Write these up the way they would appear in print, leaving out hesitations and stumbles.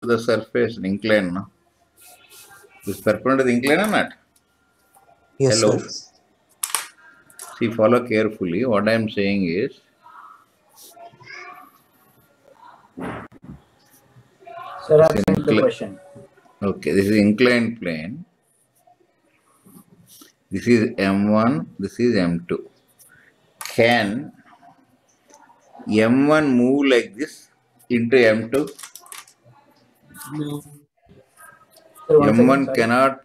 the surface inclined, no? Is perpendicular to the incline or not? Yes, Hello? sir. See, follow carefully. What I am saying is, Sir, I've sent the question. okay, this is inclined plane. This is M1, this is M2. Can M1 move like this into M2? No. Sir, once again, M1 sorry. cannot.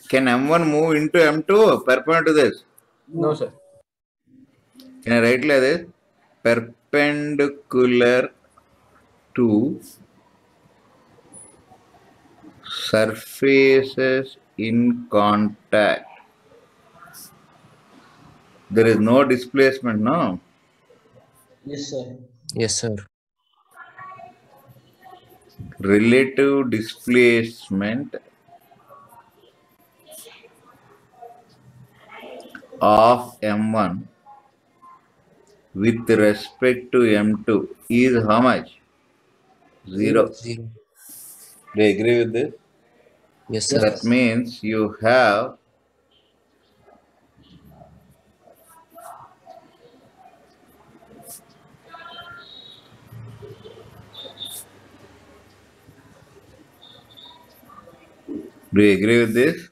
Can M1 move into M2 perpendicular to this? No, sir. Can I write like this? Perpendicular to surfaces in contact. There is no displacement, no? Yes, sir. Yes, sir. Relative displacement of M1 with respect to M2 is how much? Zero. Zero. Do you agree with this? Yes, sir. That means you have Do you agree with this?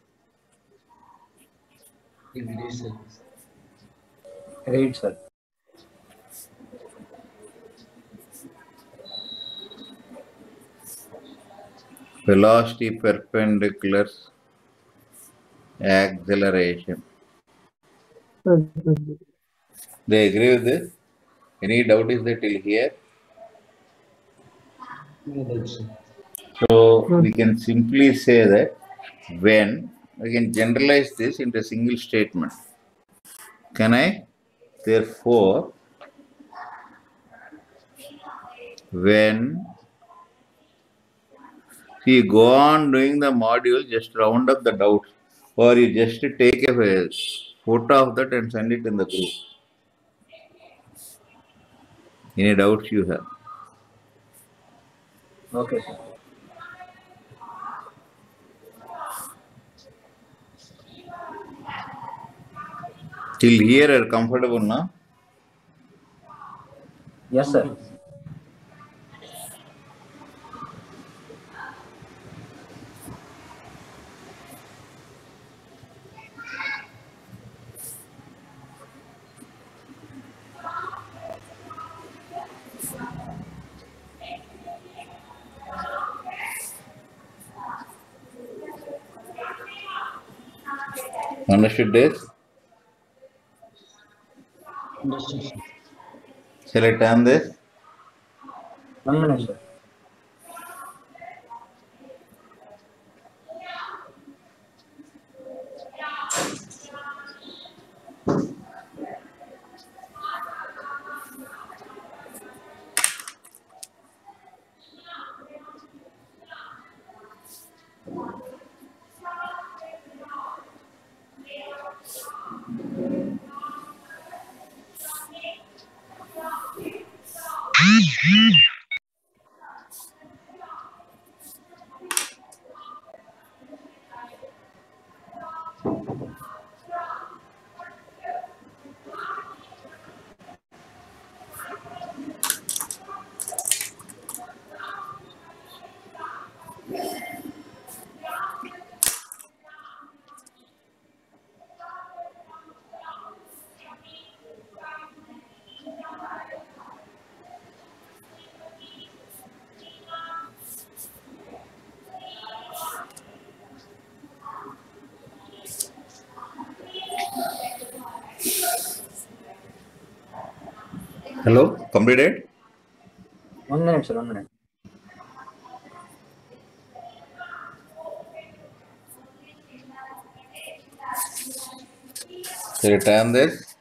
Agree, sir. Right, sir. Velocity perpendicular acceleration. Do you agree with this? Any doubt is there till here? No doubt, sir. So we can simply say that when we can generalize this into a single statement. Can I? Therefore, when you go on doing the module, just round up the doubts, or you just take a photo of that and send it in the group. Any doubts you have? Okay, sir. Till here are comfortable now? Yes, sir. Understood this? Understood, sir. Shall I turn this? 1 minute, sir. Hello? Completed? 1 minute, sir. 1 minute. Shall I turn this?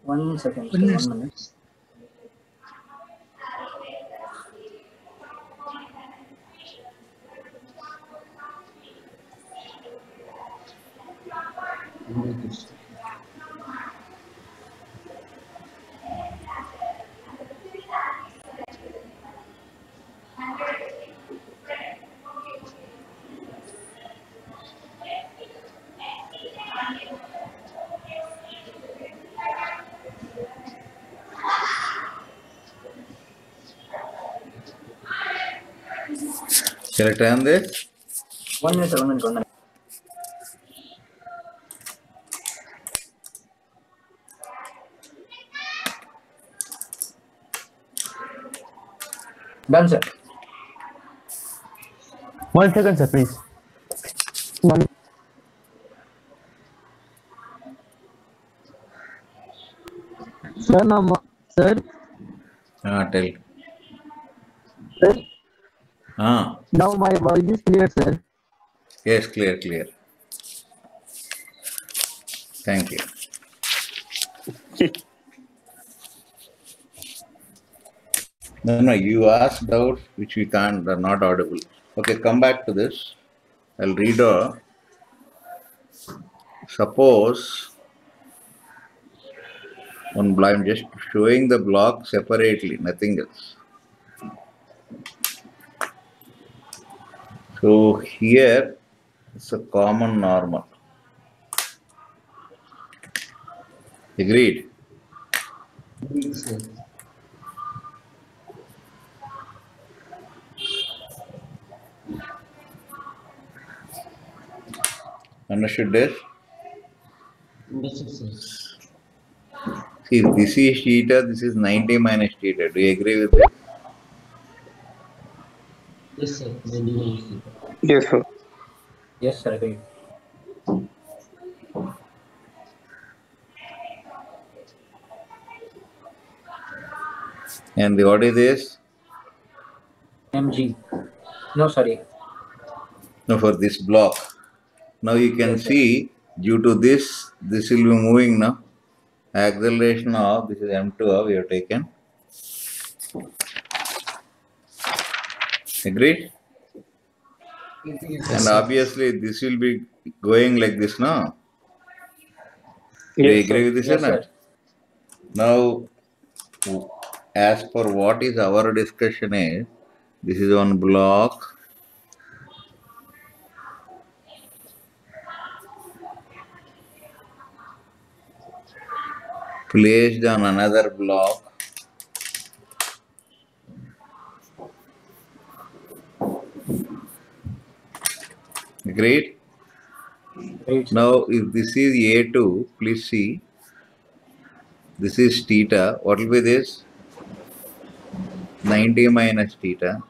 1 second, sir. 1 minute. Understood, sir. Shall I turn this? 1 minute, sir. 1 minute. 1 minute. Done, sir. 1 second, sir, please. One. Sir, now, sir, Tell. sir, Ah, now my voice is clear, sir. yes, clear, clear. Thank you. No, you asked doubts which we can't, are not audible. Okay, come back to this. I'll read out. Suppose one block, I'm just showing the block separately, nothing else. So here it's a common normal. Agreed? Agreed, sir. Understood this? Understood, sir. See, this is theta, this is 90 minus theta. Do you agree with it? Yes, sir. 91, sir. Yes, sir. Yes, sir. Agreed. And what is this? MG. No, sorry. No, for this block. Now you can Yes, sir. see due to this will be moving now. Acceleration of this is M2 we have taken. Agreed? Yes, And sir. obviously this will be going like this now. Do you Yes, agree sir. with this Yes, or not? sir. Now, as per what is our discussion is, this is one block. Placed on another block. Agreed? Agreed, sir. Now, if this is A2, please see, this is theta. What will be this? 90 minus theta.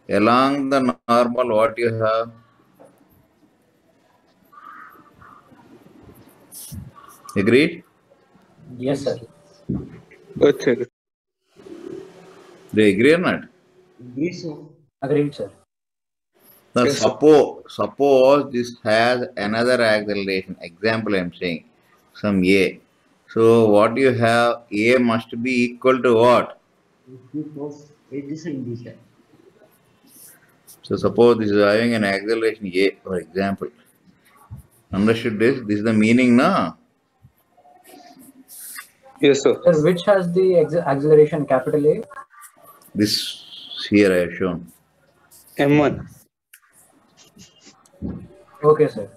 Along the normal, what you have? Agreed? Yes, sir. Good, sir. Do you agree or not? Agreed, sir. Agreed, sir. Now, Yes, sir. suppose this has another acceleration. Example, I am saying some A. So, what you have, A must be equal to what? Because it is in beta. So, suppose this is having an acceleration A, for example. Understood this? This is the meaning, na? Yes, sir. Sir, which has the acceleration capital A? This here I have shown. M1. Okay, sir.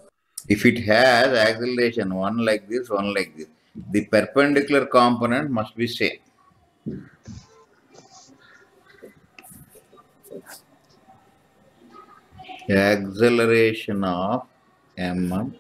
If it has acceleration one like this, the perpendicular component must be same. Acceleration of M1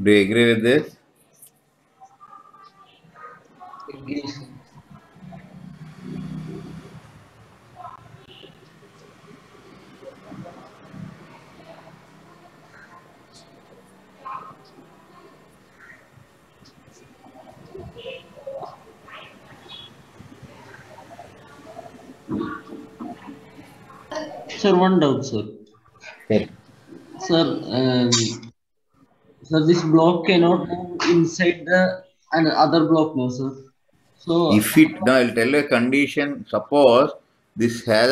Do you agree with this? Agreed, sir. Sir, one doubt, sir. Okay. Sir, sir, this block cannot move inside the other block, no, sir. So, Now I'll tell you a condition. Suppose this has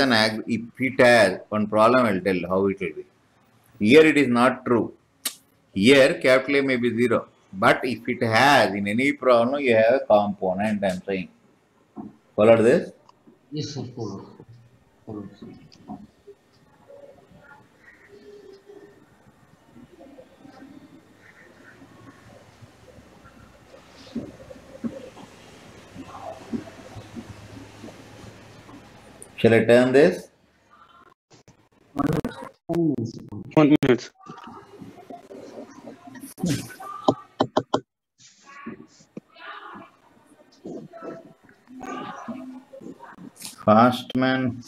if it has one problem, I'll tell how it will be. Here it is not true. Here capital A may be 0. But if it has in any problem, you have a component, I'm saying. Follow this? Yes, sir. Follow. Follow, sir. Shall I turn this? 1 minute, sir. 1 minute. Fast man.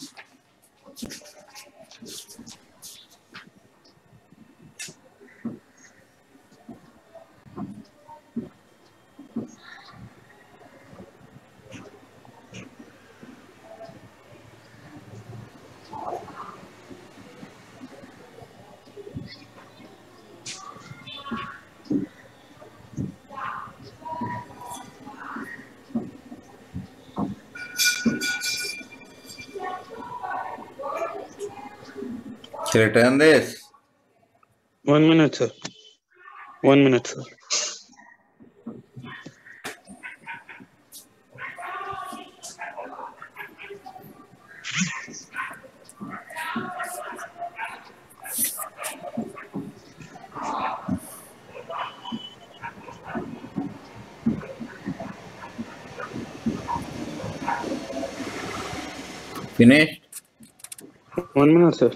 Shall I turn this? 1 minute, sir. 1 minute, sir. Finished? 1 minute, sir.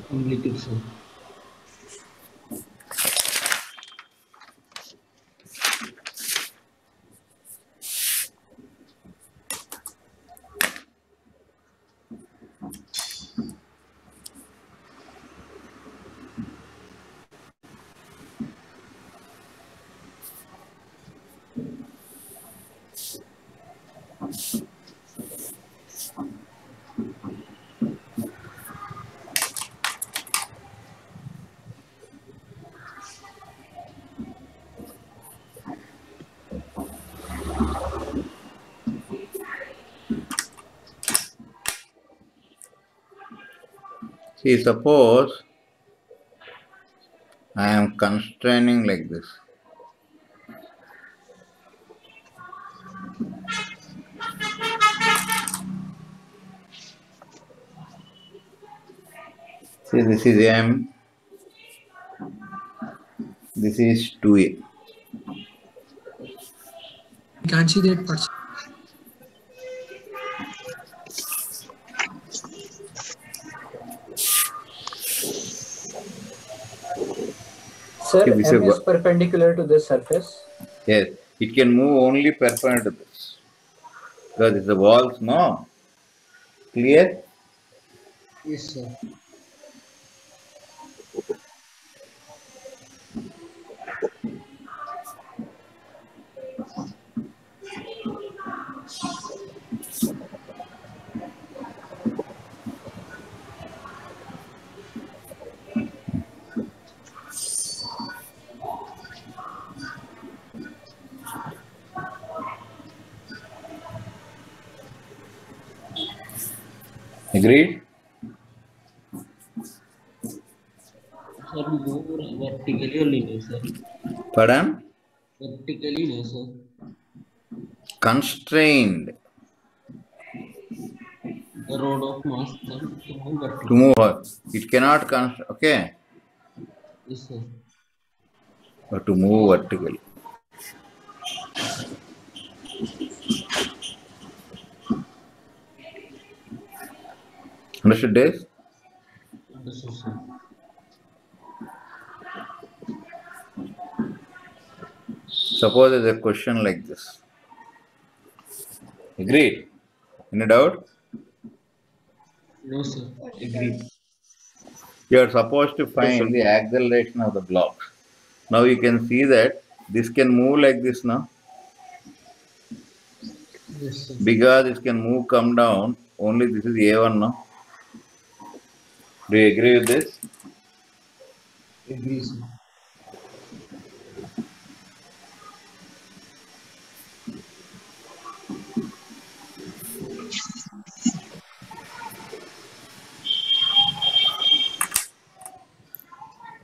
Completed, sir. See, suppose I am constraining like this. See, this is M, this is 2A. Can't see that part. Sir, See, this M is is perpendicular to this surface. yes, it can move only perpendicular to this. Because it's the walls, no? Clear? Yes, sir. Agreed? Sir, more vertically only, no, sir. Pardon? Vertically, no, sir. Constrained The road of mass, sir, to move to vertically. move. It cannot constrain, okay? Yes, sir. But to move vertically. Understood this? Understood, sir. Suppose there's a question like this. Agreed? Any doubt? No, sir. Agreed. You are supposed to Yes, find sir. the acceleration of the blocks. Now you can see that this can move like this now. Yes, sir. Because it can move, come down, only this is A1 now. Do you agree with this? Agree, sir.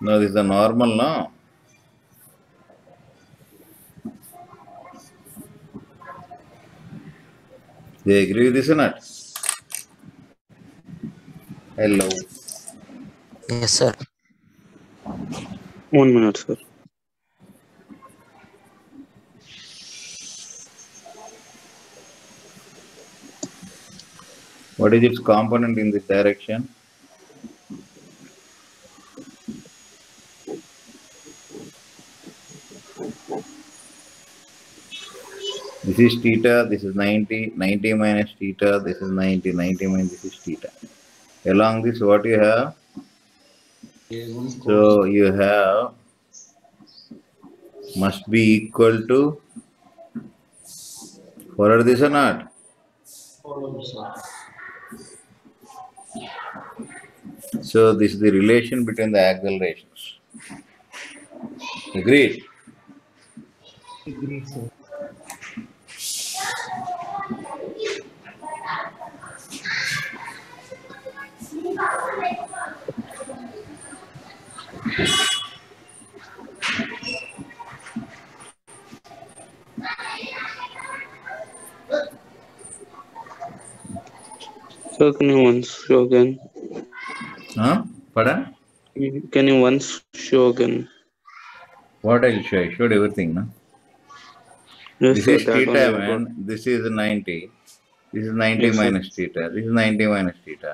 Now this is the normal now. They agree with this or not? Hello. Yes, sir. 1 minute, sir. What is its component in this direction? This is theta, this is 90, 90 minus theta, this is 90, 90 minus this is theta. Along this, what you have? A1 cos. So you have must be equal to, follow this or not? Follow, sir. So this is the relation between the accelerations. Agreed? Agreed, sir. Sir, can you once show again? Huh? Pardon? Can you once show again? What I'll show? I showed everything, no? Yes, This sir. is That only theta, I got. man. This is 90. This is 90 Yes, sir. minus theta. This is 90 minus theta.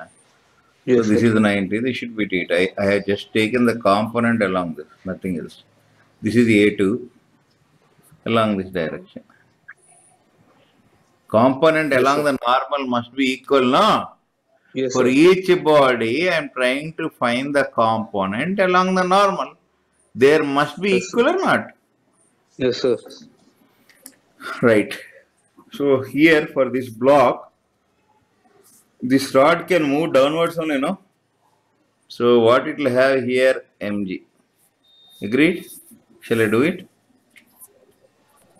So Yes, this sir. is 90. This should be theta. I have just taken the component along this, nothing else. This is A2 along this direction. Component Yes, along sir. the normal must be equal, no? Yes, For sir. each body, I am trying to find the component along the normal. There must be Yes, sir. equal or not? Yes, sir. Right. So here for this block, this rod can move downwards only, no? So what it will have here, mg. Agreed? Shall I do it?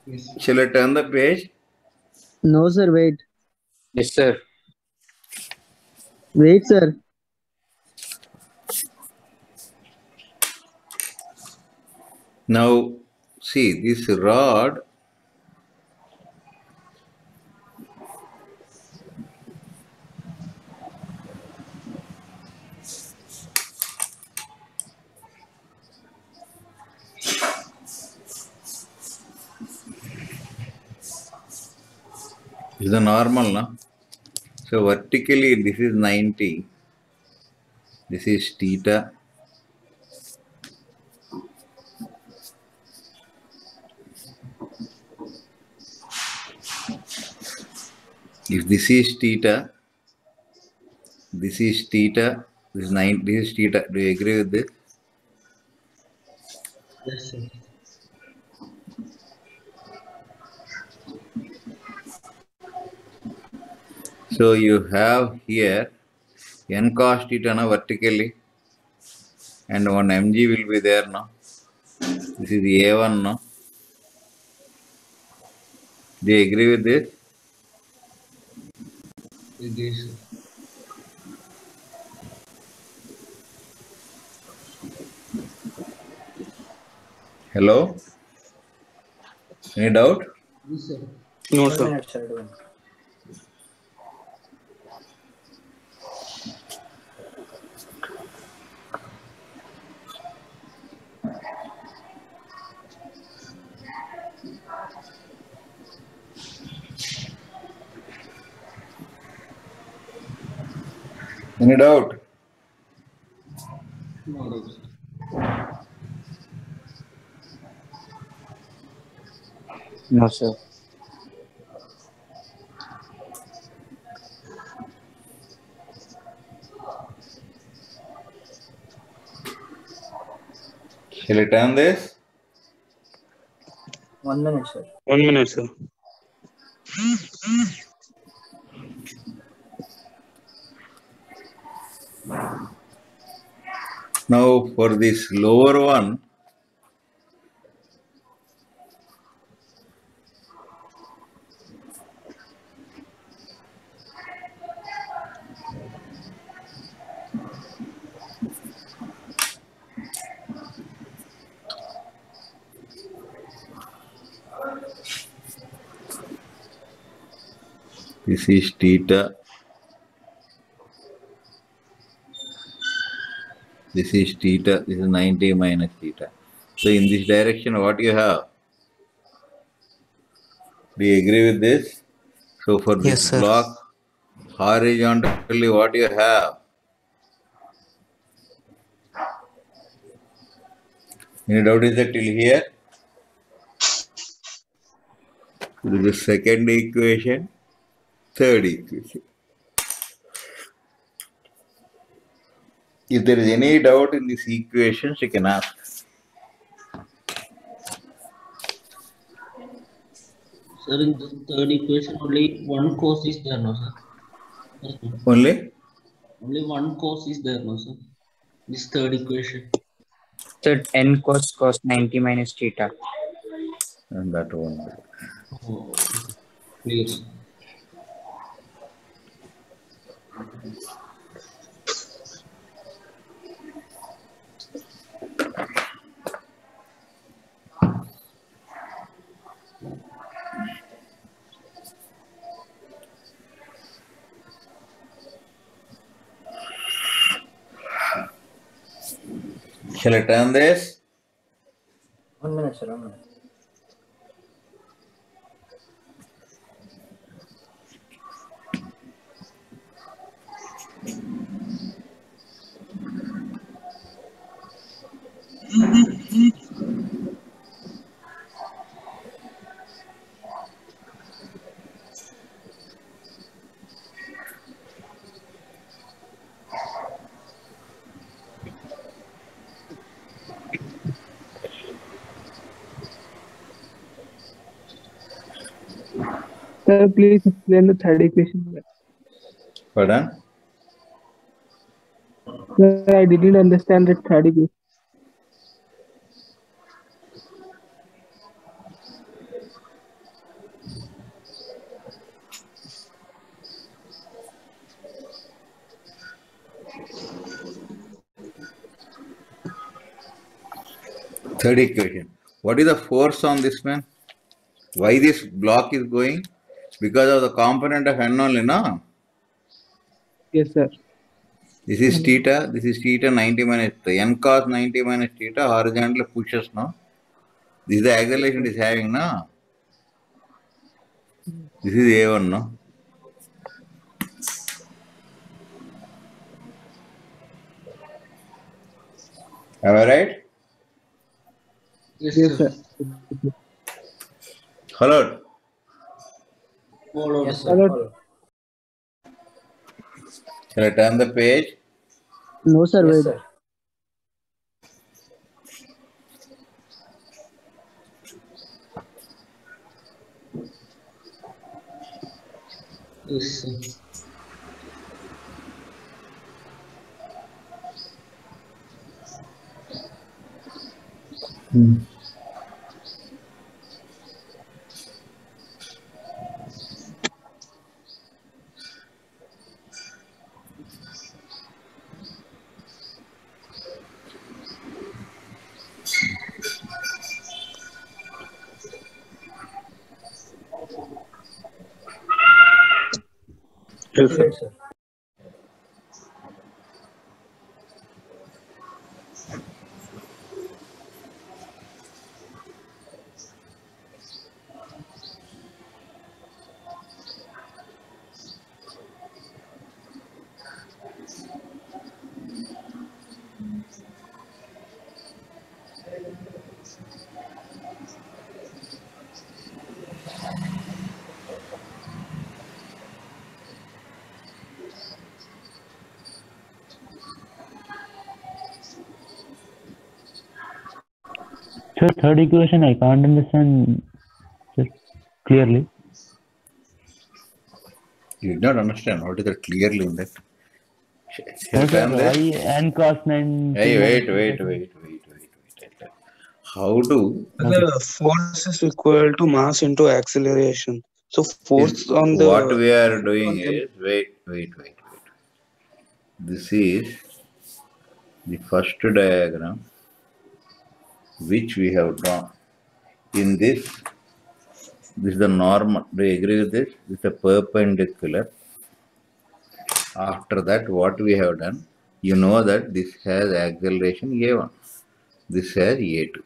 Yes, sir. Shall I turn the page? No, sir. Wait. Yes, sir. Wait, sir. Now, see this rod, is the normal, no? So vertically this is 90. This is theta. If this is theta, this is theta, this is 9, this is theta. Do you agree with this? Yes, sir. So you have here n cos theta now vertically, and one mg will be there now. This is A1 now. Do you agree with this? Agreed, sir. Hello? Any doubt? Yes, sir. No, 1 sir. minute, sir. Doing. Any doubt? No doubt, sir. No, sir. Shall I turn this? 1 minute, sir. 1 minute, sir. Now for this lower one, This is theta. This is theta. This is 90 minus theta. So in this direction, what you have? Do you agree with this? So for Yes, this sir. block, horizontally, what you have? Any doubt is that till here? This is the second equation, third equation. If there is any doubt in these equations, you can ask. Sir, in the third equation, only one cos is there, no, sir? Yes, no. Only? Only one cos is there, no, sir? This third equation. Sir, n cos 90 minus theta. And that one. Oh, okay. Clear, sir. Shall I turn this? 1 minute, sir. 1 minute. Sir, please explain the third equation. Pardon? Sir, I didn't understand the third equation. Third equation. What is the force on this man? Why this block is going? Because of the component of n only, no? Yes, sir. This is theta 90 minus theta. N cos 90 minus theta horizontally pushes, no? This is the acceleration it is having, no? This is A1, no? Am I right? Yes, Yes, sir. sir. Followed? Follow, Yes, sir. sir. Hello. Follow. Shall I turn the page? No, sir, Yes, wait. sir. Yes, sir. Yes, sir. Yes, sir. Sir, third equation I can't understand sir, clearly. You did not understand what is that clearly in that. Shall No, I sir, turn why this? n cos 90 Hey, minus wait. theta? How to? The force is equal to mass into acceleration. So force on the What we are force doing on the is, wait. This is the first diagram which we have drawn. In this, This is the normal. Do you agree with this? This is a perpendicular. After that, what we have done, you know that this has acceleration a1. This has a2.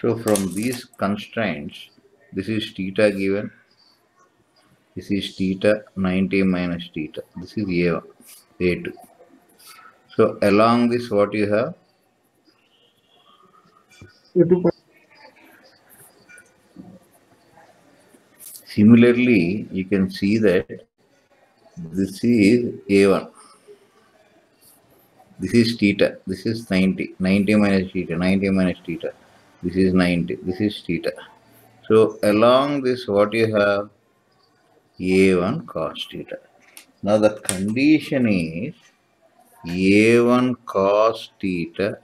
So from these constraints, this is theta given. This is theta 90 minus theta. This is a1, a2. So along this, what you have? Similarly, you can see that this is a1. This is theta. This is 90. 90 minus theta. 90 minus theta. This is 90. This is theta. So along this, what you have? A1 cos theta. Now the condition is A1 cos theta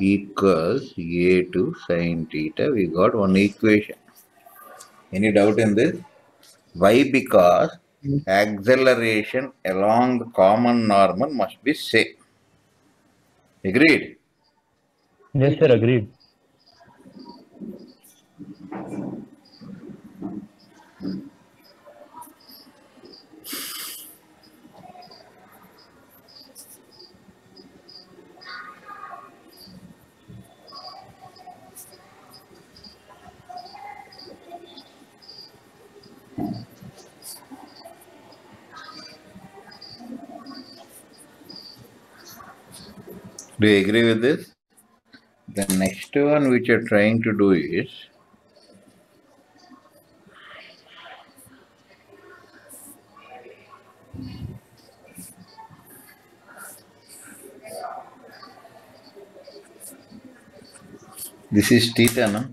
equals A2 sin theta. We got one equation. Any doubt in this? Why? Because acceleration along the common normal must be same. Agreed? Yes, sir, agreed. Do you agree with this? The next one which you're trying to do is this is theta, no?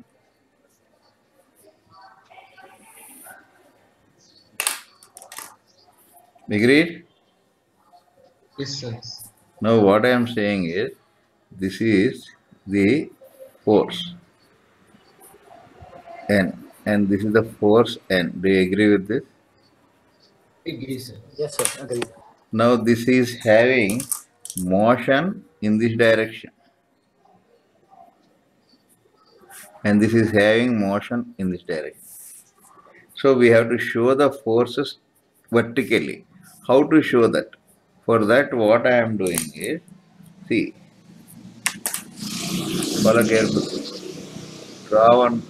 Agreed? Yes, sir. Now what I am saying is this is the force N and this is the force N. Do you agree with this? Agree, sir. Yes, sir. Agreed. Now this is having motion in this direction and this is having motion in this direction. So we have to show the forces vertically. How to show that? For that what I am doing is, see, follow carefully. Draw one.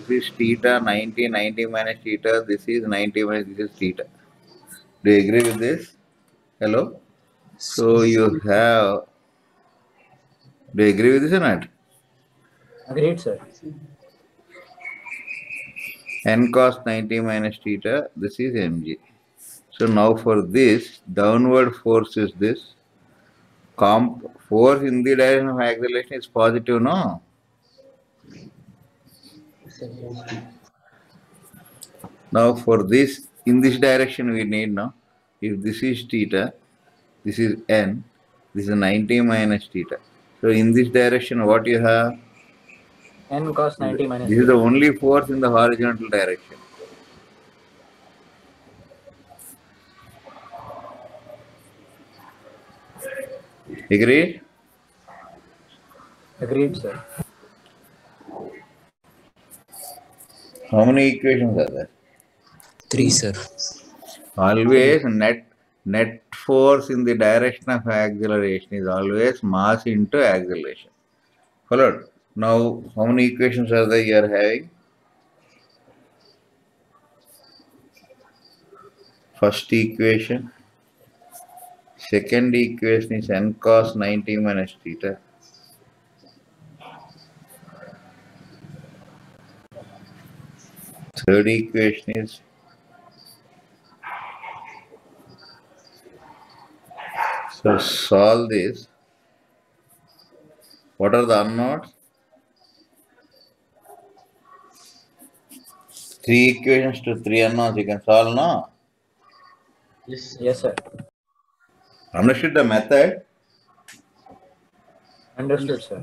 This is theta 90, 90 minus theta. This is 90 minus this is theta. Do you agree with this? Hello? So you have, do you agree with this or not? Agreed, sir. N cos 90 minus theta, this is mg. So now for this, downward force is this. Force in the direction of acceleration is positive, no? Now for this, in this direction we need now. If this is theta, this is n, this is 90 minus theta. So in this direction, what you have? N cos 90 minus This is the only force in the horizontal direction. Agreed? Agreed, sir. How many equations are there? 3, sir. Always net force in the direction of acceleration is always mass into acceleration. Followed? Now, how many equations are there you are having? First equation. Second equation is n cos 90 minus theta. Third equation is so solve this. What are the unknowns? 3 equations to 3 unknowns you can solve now. Yes, sir. Yes, sir. Understood the method? Understood, sir.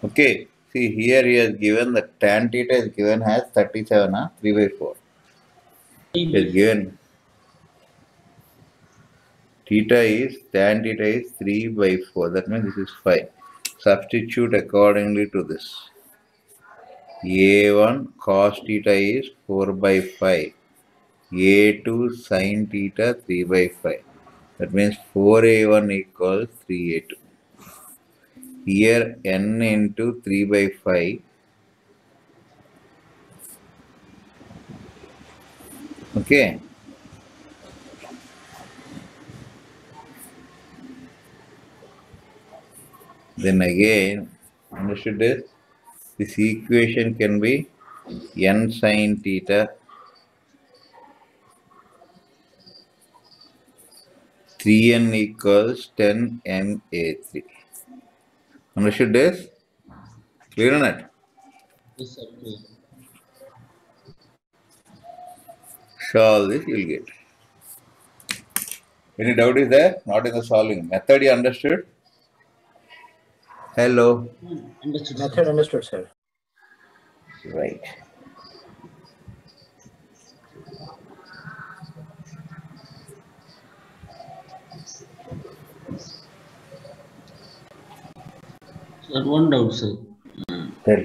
Okay. See here he has given the tan theta is given as 37, 3 by 4. He has given theta is, tan theta is 3 by 4. That means this is 5. Substitute accordingly to this. A1 cos theta is 4 by 5. A2 sin theta 3 by 5. That means 4A1 equals 3A2. Here n into 3 by 5. Okay. Then again, understood this? This equation can be n sin theta 3n equals 10 na3. Understood this? Clear or not? Yes, sir. Clear. Solve this, you will get. Any doubt is there? Not in the solving. Method you understood? Hello. Understood, sir. Method understood, sir. Right. Sir, one doubt, sir. Tell.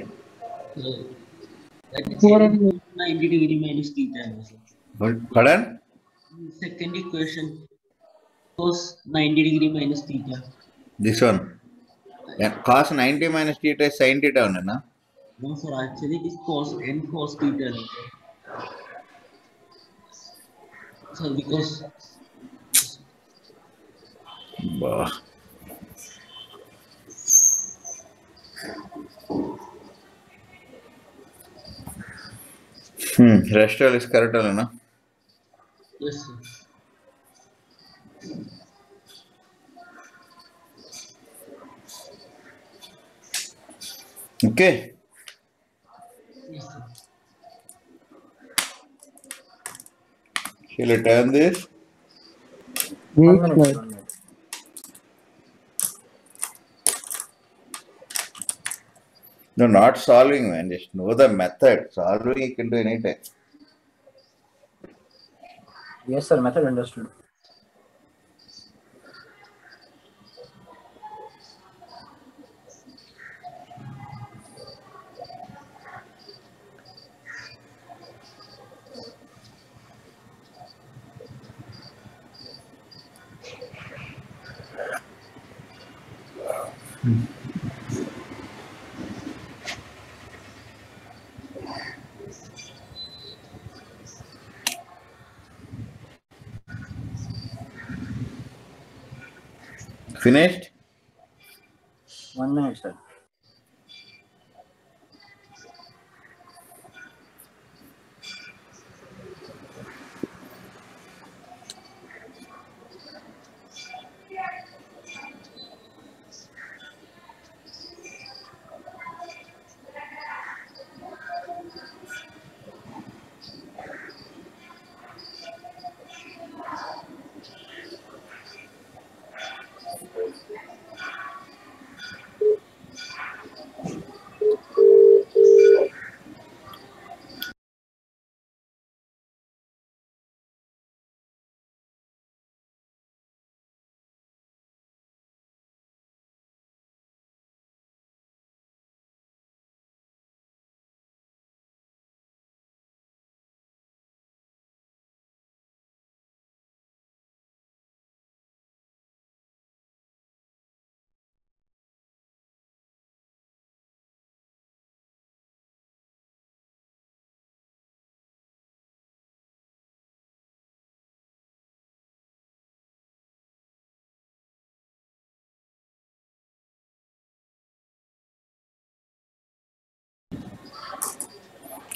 That is 90 degree minus theta, sir. Pardon? Second equation cos 90 degree minus theta. This one. Yeah, cos 90 minus theta is sin theta only, na? No, sir, actually it is cos n cos theta. Sir, because Bah. Rest all is correct only, na? yes, sir. Okay. Yes, sir. Shall I turn this? 1 minute, 1 minute. No, not solving, man. Just know the method. Solving you can do anytime. Yes, sir. Method understood. Finished? 1 minute, sir.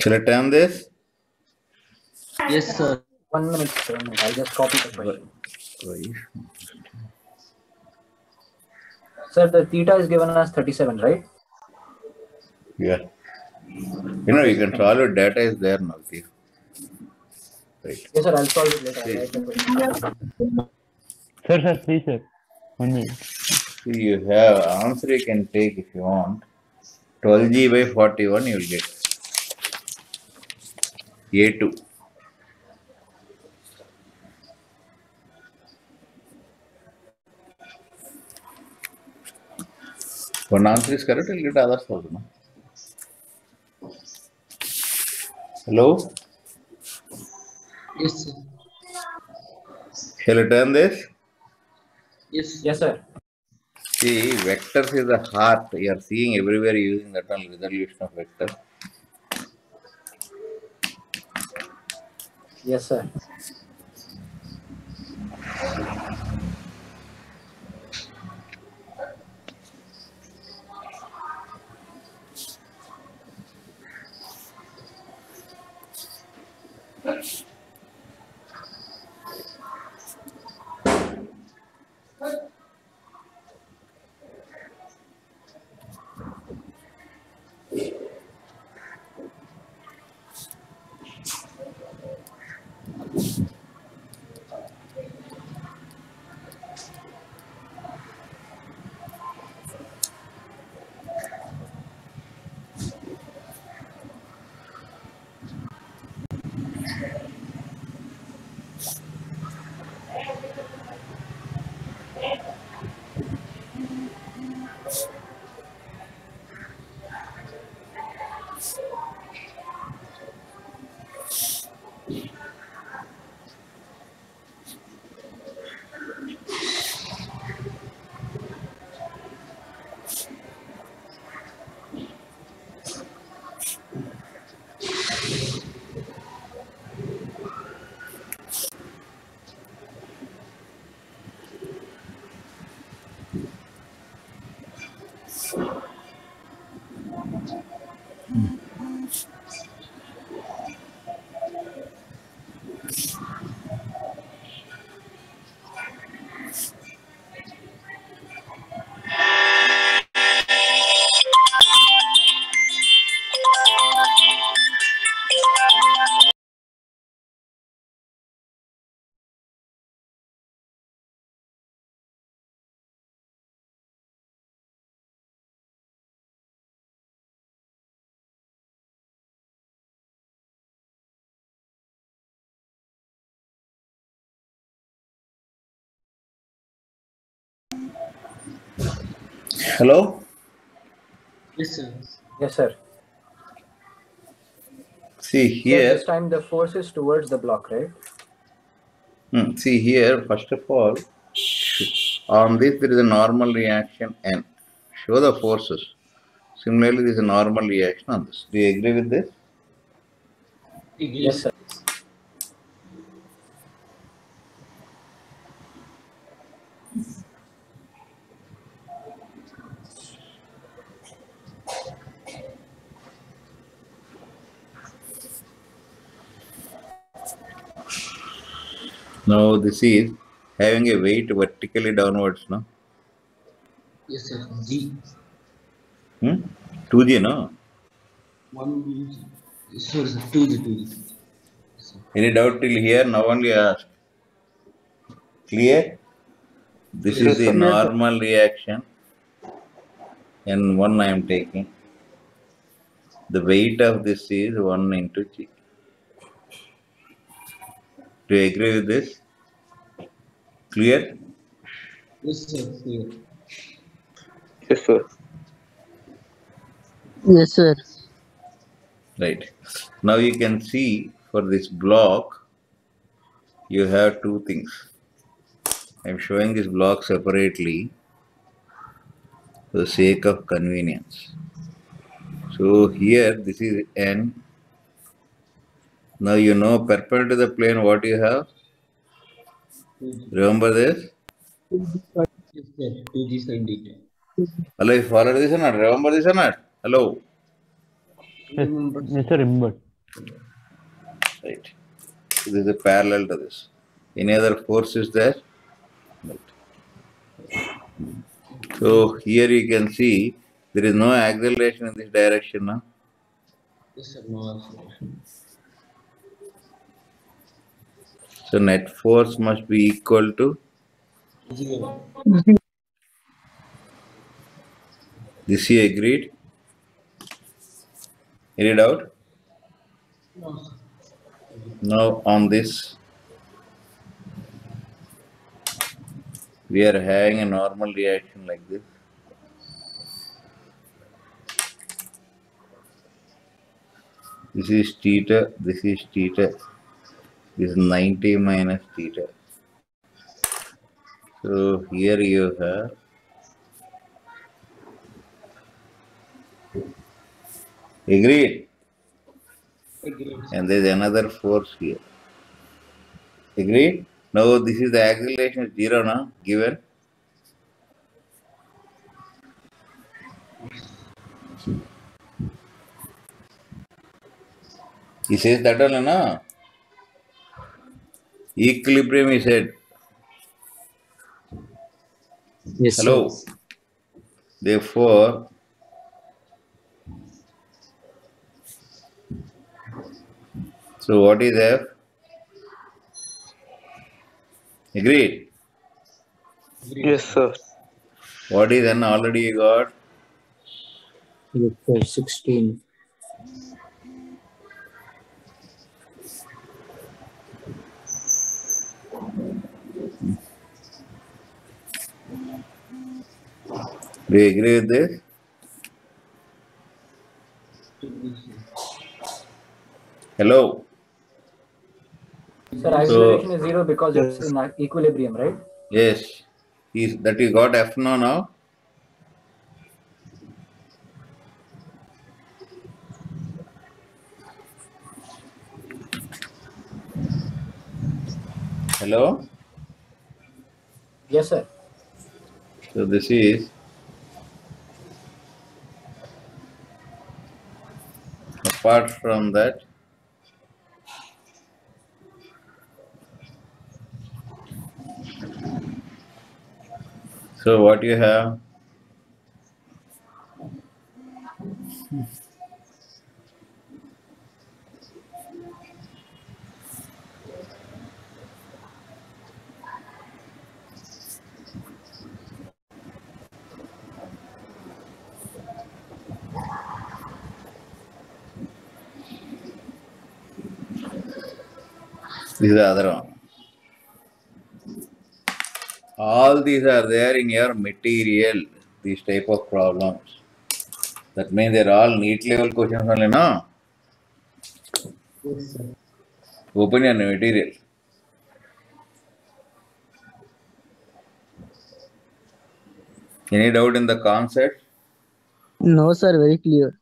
Shall I turn this? Yes, sir. 1 minute, sir. 1 minute. I'll just copy the question. Sir, the theta is given as 37, right? Yeah. You know, you can solve it. Data is there now. See. Right. Yes, sir. I'll solve it later. I'll write the question. Sir, please, sir. 1 minute. See, you have answer you can take if you want. 12G by 41 you will get. A2. One answer is correct, you will get others also. No? Hello? Yes, sir. Shall I turn this? Yes. Yes, sir. See, vectors is the heart. You are seeing everywhere using that one resolution of vector. Yes, sir. Hello? Yes, sir. Yes, sir. See So this here. time the force is towards the block, right? See here, first of all, on this there is a normal reaction N. Show the forces. Similarly, there is a normal reaction on this. Do you agree with this? Yes, sir. Now this is having a weight vertically downwards, no? Yes, sir. G. 2G, no? 1. Sorry, sir. 2G. 2G. Yes, sir. Any doubt till here? Now only ask. Clear? This Yes, is the sir. normal reaction. N1 I am taking. The weight of this is 1 into G. Do you agree with this? Clear? Yes, sir. Clear. Yes, sir. Yes, sir. Right. Now you can see for this block, you have two things. I am showing this block separately for the sake of convenience. So here this is N. Now you know perpendicular to the plane what you have. 2G. Remember this? Yes, sir. 2G sin theta. Hello, you follow this or not? Remember this or not? Hello. Yes, Remember, yes, sir, remember. Right. So this is a parallel to this. Any other force is there? Right. So here you can see there is no acceleration in this direction now. yes, sir. No acceleration. So net force must be equal to 0. this. You agreed? Any doubt? No, sir. Now on this we are having a normal reaction like this. This is theta. This is theta. This is 90 minus theta. So here you have agreed. And there is another force here. Agreed? Now this is the acceleration is 0 now, given. He says that only, no? Equilibrium, he said. Yes, sir. Hello. Therefore, so what is F? Agreed? Yes, sir. What is N already you got? Yes, sir. 16. Do you agree with this? Hello? Sir, acceleration is 0 because it's in equilibrium, right? Yes. That you got F now? Hello? Yes, sir. So this is apart from that. So what you have? This is the other one. All these are there in your material, these type of problems. That means they're all neat level questions only, no? Yes, sir. Open your material. Any doubt in the concept? No, sir, very clear.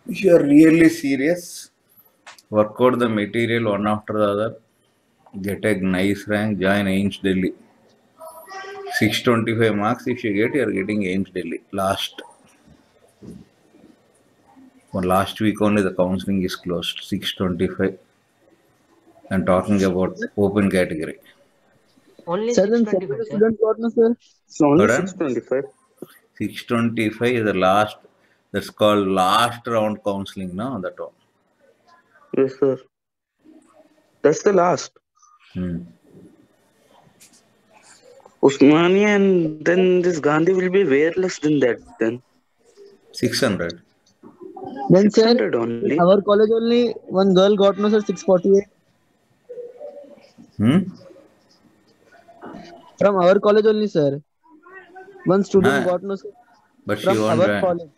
If you are really serious, work out the material one after the other, get a nice rank, join AIMS Delhi. 625 marks if you get, you are getting AIMS Delhi. Last week only the counseling is closed, 625. I'm talking about open category. Only Sir, then 625, sir. student got no, sir. It's only Pardon? 625. 625 is the last, that's called last round counseling, no? That one. Yes, sir. That's the last. Usmania and then this Gandhi will be way less than that then. 600. Then, sir, 600 only. in our college only one girl got no, sir, 648. From our college only, sir. One student got no, sir. But she From won't our join. college.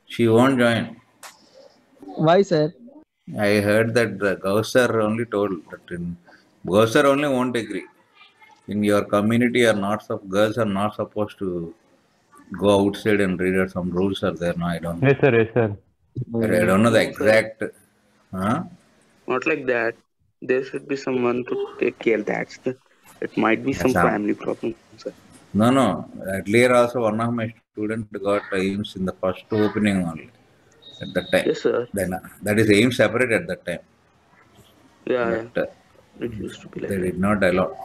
She won't join. Why, sir? I heard that the Gausar only told that Gausar only won't agree. In your community, girls are not supposed to go outside and read, or some rules are there. No, I don't know. Yes, sir. Yes, sir. I don't know the No, sir. exact. Huh? Not like that. There should be someone to take care. It might be some family problem, sir. No. Earlier also one of my students got AIMS in the first opening only. At that time. Yes, sir. Then that is AIMS separate at that time. Yeah, But it used to be like they that. did not allow.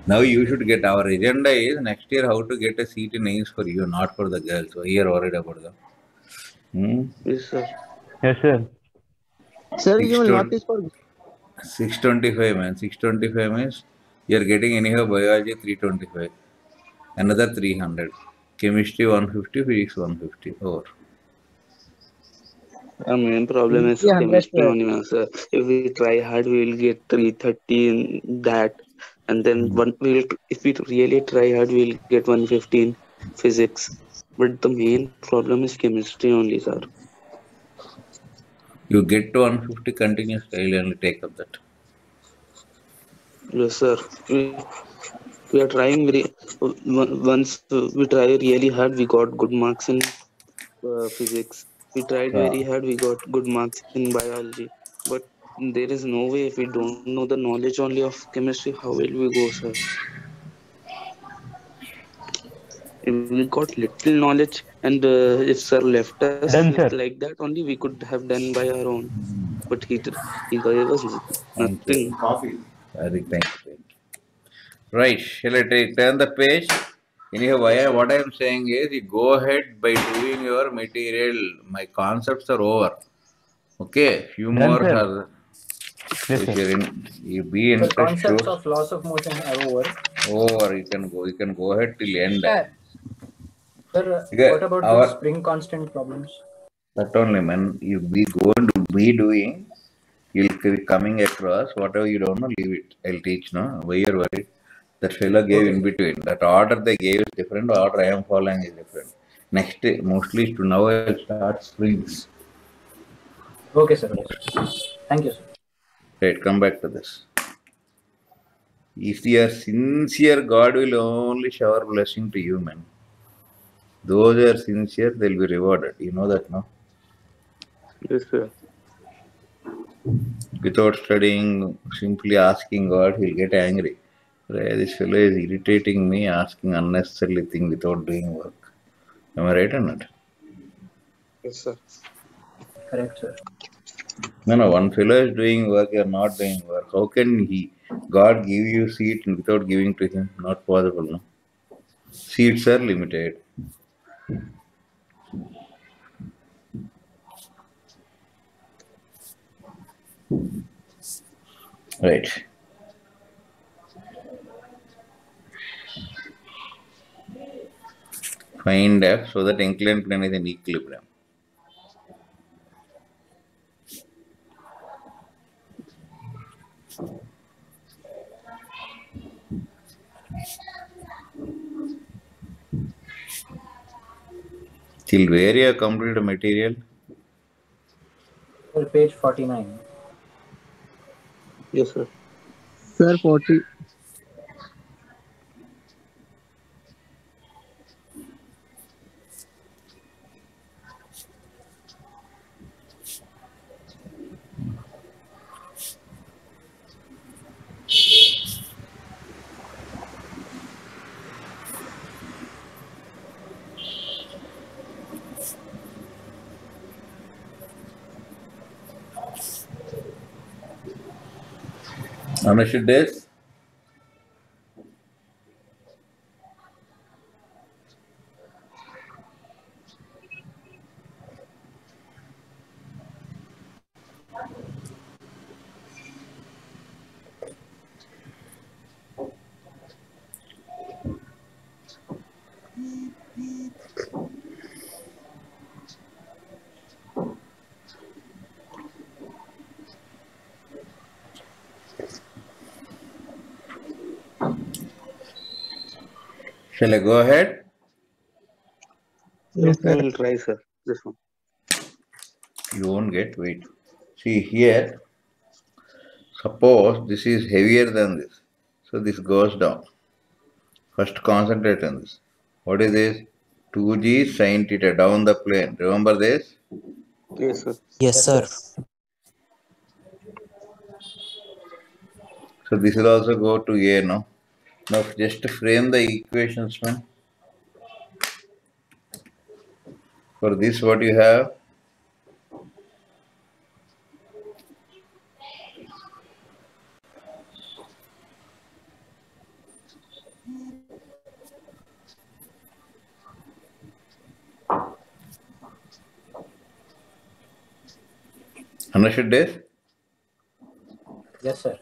Now you should get, our agenda is next year how to get a seat in AIMS for you, not for the girls. So you are worried about them. Yes, sir. Yes, sir. Sir, you will not teach for 625, man. 625 means you are getting anyhow biology 325. Another 300. Chemistry 150, physics 150. Over. Our main problem is 300, chemistry sir. only, sir. If we try hard, we will get 330 in that. And then if we really try hard, we'll get 115 physics. But the main problem is chemistry only, sir. You get to 150 continuous, I'll only take up that. Yes, sir. We are trying very. Once we try really hard, we got good marks in physics. We tried Yeah. very hard, we got good marks in biology. But there is no way if we don't know the knowledge only of chemistry, how will we go, sir? If we got little knowledge, and if sir left us with Done, sir. like that only, we could have done by our own. But he gave us Thank nothing. you. I think thank you. Right. Shall I turn the page? Anyhow, what I am saying is, you go ahead by doing your material. My concepts are over. Okay, few Done, more sir. are. Yes, If sir. you be The interested, concepts of laws of motion are over. over. You can go ahead till end. Sir, Okay, what about the our spring constant problems? that only man. You be going to be doing. You'll be coming across whatever you don't know. Leave it. I'll teach. No, why you're worried. That fellow gave Okay, in sir. between. That order they gave is different. The order I am following is different. Next, mostly to now I'll start springs. Okay, sir. Okay, sir. Thank you, sir. Right, come back to this. If you are sincere, God will only shower blessing to you, man. Those who are sincere, they'll be rewarded. You know that, no? Yes, sir. Without studying, simply asking God, he'll get angry. Right, this fellow is irritating me, asking unnecessarily things without doing work. Am I right or not? Yes, sir. Correct, sir. No, one fellow is doing work, you are not doing work. How can God give you seed without giving to him? Not possible, no? Seeds are limited. Right. Find F so that inclined plane is in equilibrium. Till where you have completed material? Sir, page 49. Yes, sir. Sir, 40. Understood this? Shall I go ahead? Yes, I sir. will try, sir. This one. You won't get weight. See here, suppose this is heavier than this. So this goes down. First concentrate on this. What is this? 2g sine theta down the plane. Remember this? Yes, sir. Yes, sir. So this will also go to A now. Now just frame the equations, man. For this what you have? Understood this? Yes, sir.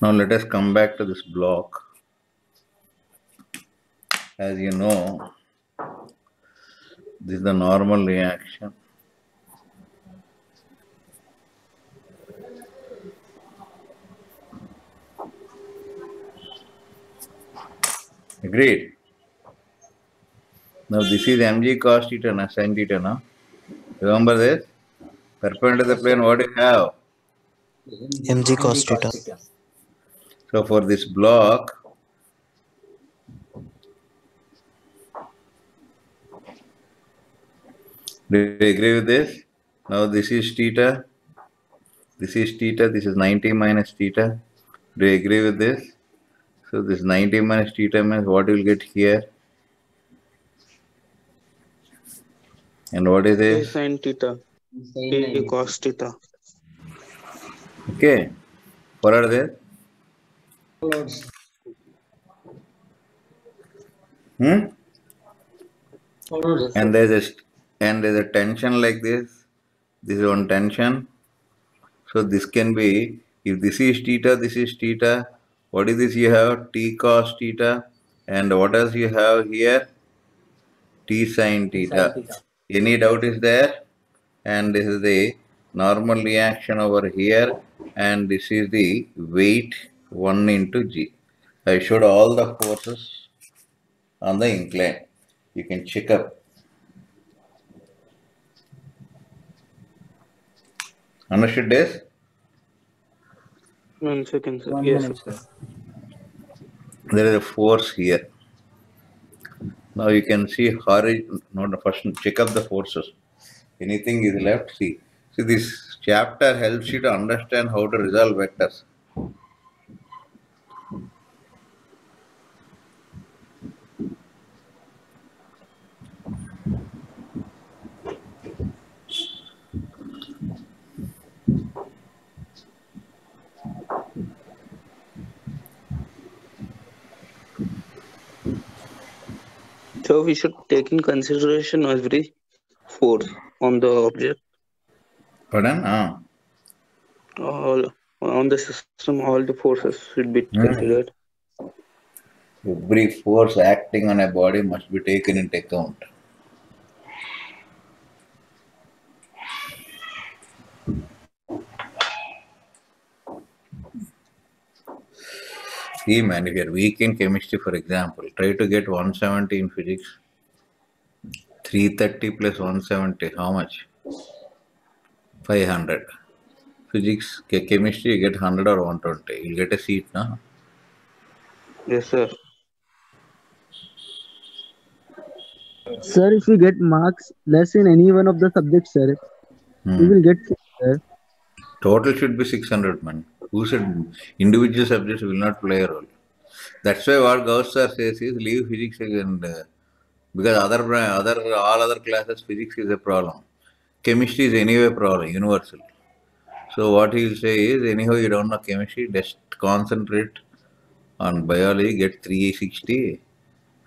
Now let us come back to this block. as you know, this is the normal reaction. Agreed. Now this is mg cos theta, na, sin theta, na. Remember this? Perpendicular to the plane, what do you have? mg cos theta. So for this block, do you agree with this? Now this is theta, this is theta, this is 90 minus theta. Do you agree with this? So this 90 minus theta means what you will get here? And what is A this? sin theta. A cos theta. Okay. What are they? Follows. Follows. And there's a tension like this. This is one tension. So this can be, if this is theta, what is this you have? T cos theta. And what else you have here? T sin theta. Any doubt is there? And this is the normal reaction over here. And this is the weight 1 into G. I showed all the forces on the incline. You can check up. Understood this? 1 second, sir. 1 Yes, minute, sir. sir. There is a force here. Now you can see horizontal. No, first check up the forces. Anything is left, see. See, this chapter helps you to understand how to resolve vectors. So we should take in consideration every force on the object. Pardon? All on the system, all the forces should be considered. Every force acting on a body must be taken into account. See, man, if you're weak in chemistry, for example, try to get 170 in physics. 330 plus 170, how much? 500. Physics, chemistry, you get 100 or 120. You'll get a seat, no? Yes, sir. Sir, if we get marks less in any one of the subjects, sir, we will get sir. Total should be 600, man. Who said individual subjects will not play a role? That's why what Gauss sir says is leave physics and because all other classes physics is a problem. Chemistry is anyway a problem, universal. So what he will say is anyhow you don't know chemistry, just concentrate on biology, get 360,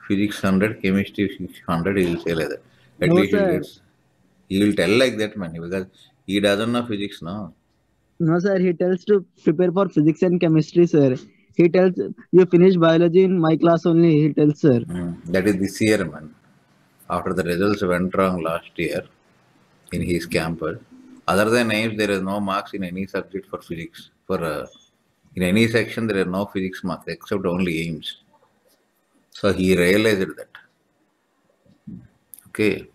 physics 100, chemistry 600, he will say like that. At No, least sir. he will tell like that, man, because he doesn't know physics now. No, sir. He tells to prepare for physics and chemistry, sir. He tells you finish biology in my class only. He tells, sir. That is this year, man. After the results went wrong last year in his campus, other than aims, there is no marks in any subject for physics. In any section, there are no physics marks except only aims. So he realized that. Okay.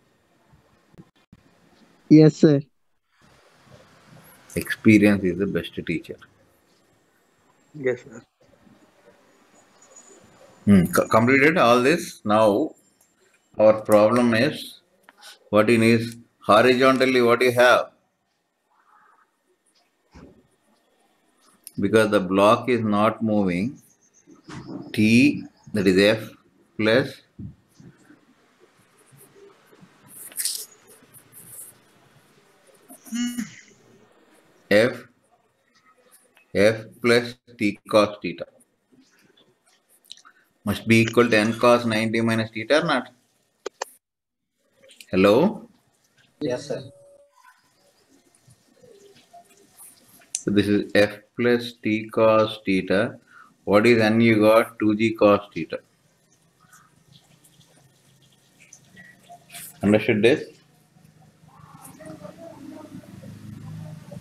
Yes, sir. Experience is the best teacher. Yes, sir. Completed all this. Now, our problem is what in is horizontally what you have. Because the block is not moving, T, that is F plus F plus T cos theta must be equal to n cos 90 minus theta or not? Hello? Yes, sir. So this is F plus T cos theta. What is n you got? 2G cos theta. Understood this?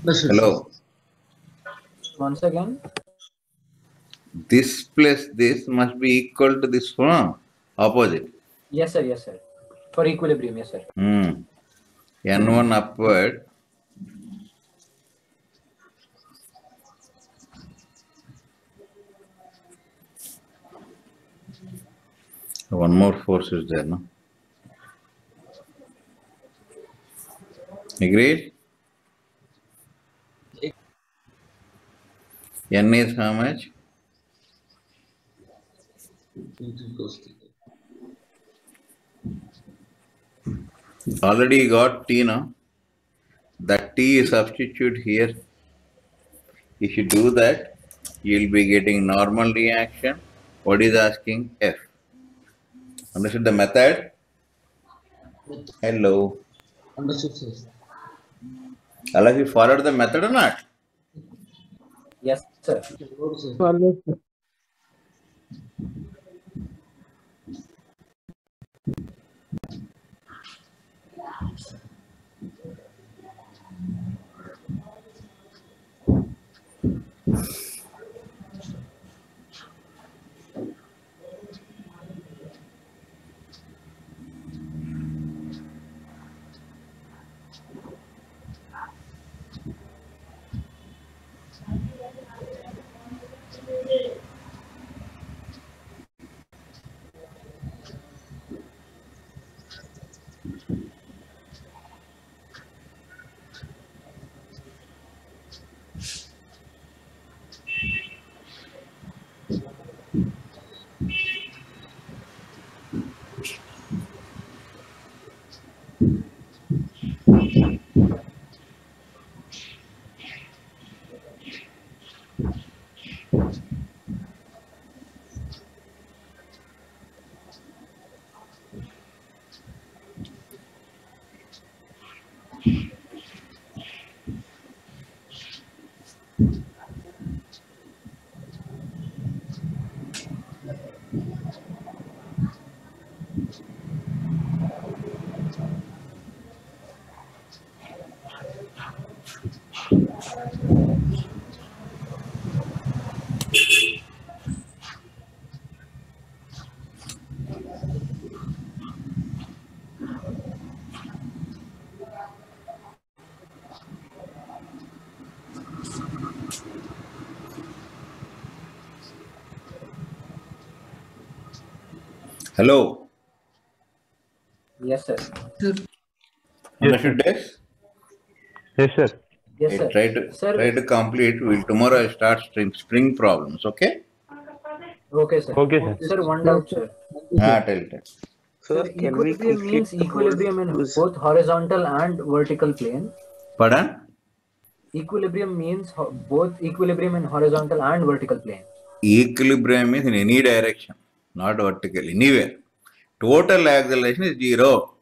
Understood, Hello. sir. Once again. This plus this must be equal to this one. Opposite. Yes, sir. Yes, sir. For equilibrium, yes, sir. N1 upward. One more force is there, no? Agreed? N is how much? M3 cos theta. Already got T now. That T is substitute here. If you do that, you'll be getting normal reaction. What is asking? F. Understood the method? Hello. Understood, sir. All of you followed the method or not? Yes, sir. Good, sir. Hello. Yes, sir. Understood this? Yes, sir. Yes, I sir. try to complete. Tomorrow I start spring problems. Okay? Okay, sir. Okay, sir. Sir, one doubt, sir. Tell. Sir, Sir, can we equilibrium complete means the whole equilibrium in quiz? both horizontal and vertical plane. Pardon? Equilibrium means both equilibrium in horizontal and vertical plane. Equilibrium is in any direction, not vertical, anywhere. Total acceleration is 0.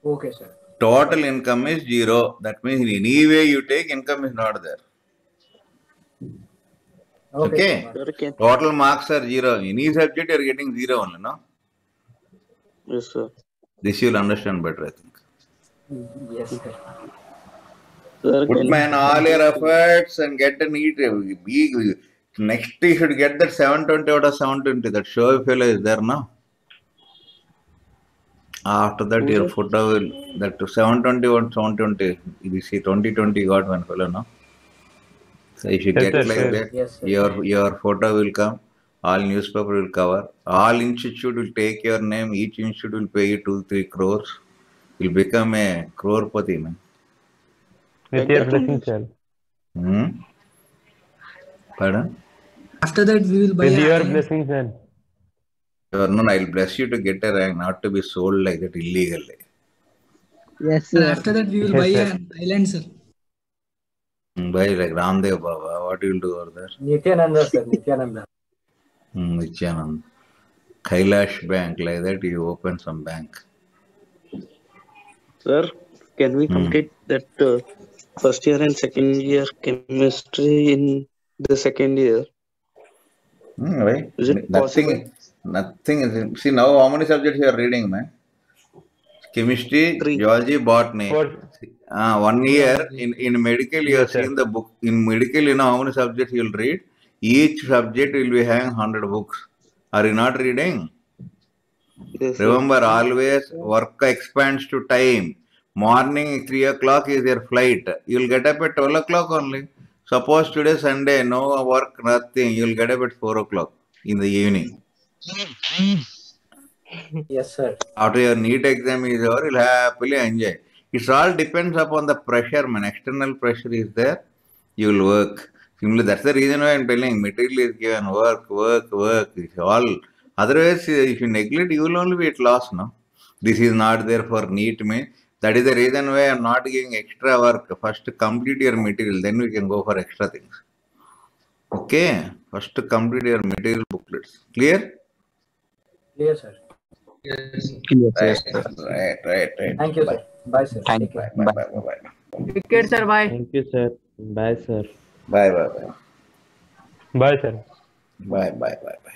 Okay, sir. Total income is 0. That means in any way you take, income is not there. Okay? Sir, can Total marks are 0. Any subject you are getting 0 only, no? yes, sir. This you will understand better, I think. Yes, sir. Sir, Put man all your efforts and get a neat. Next you should get that 720 out of 720. That show fellow is there now. After that, your photo will, that 720 or 720, you see 2020 got one fellow, no? So if you Yes, get sir, like sir. that, Yes, sir. your photo will come, all newspaper will cover, all institute will take your name, each institute will pay you 2-3 crores. You'll become a crorepati, man. With your blessing, sir. Pardon? After that, we will buy With an your island. blessing, sir. No, I'll bless you to get a rank, not to be sold like that illegally. Yes, Sir, sir. after that, we will Yes, buy sir. an island, sir. By like Ramdev Baba, what you will do over there? Nityananda, sir. Nityananda. Nityanand. Kailash Bank, like that you open some bank. Sir, can we complete that first year and second year chemistry in the second year? Right? Is it possible? Nothing is. See now how many subjects you are reading, man? Chemistry, 3. geology, botany. Four. 1 year in medical, you have Yes, sir. seen the book. In medical, you know how many subjects you will read. Each subject will be having 100 books. Are you not reading? Yes, sir. Remember, always work expands to time. Morning 3 o'clock is your flight. You will get up at 12 o'clock only. Suppose today Sunday, no work, nothing. You will get up at 4 o'clock in the evening. Yes, sir. After your NEET exam is over, you'll happily enjoy. It all depends upon the pressure, man. External pressure is there, you will work. Simply, that's the reason why I'm telling material is given, work, work, work. It's all. Otherwise, if you neglect, you will only be at loss, no? This is not there for NEET me. That is the reason why I'm not giving extra work. First, complete your material, then we can go for extra things. Okay? First, complete your material booklets. Clear? Clear, sir. Yes. Yes, yes, sir. Right. Thank you, Bye. sir. Bye, sir. Thank Take you. care. Bye. Take care, sir. Bye. Thank you, sir. Bye, sir. Bye. Bye, sir. Bye.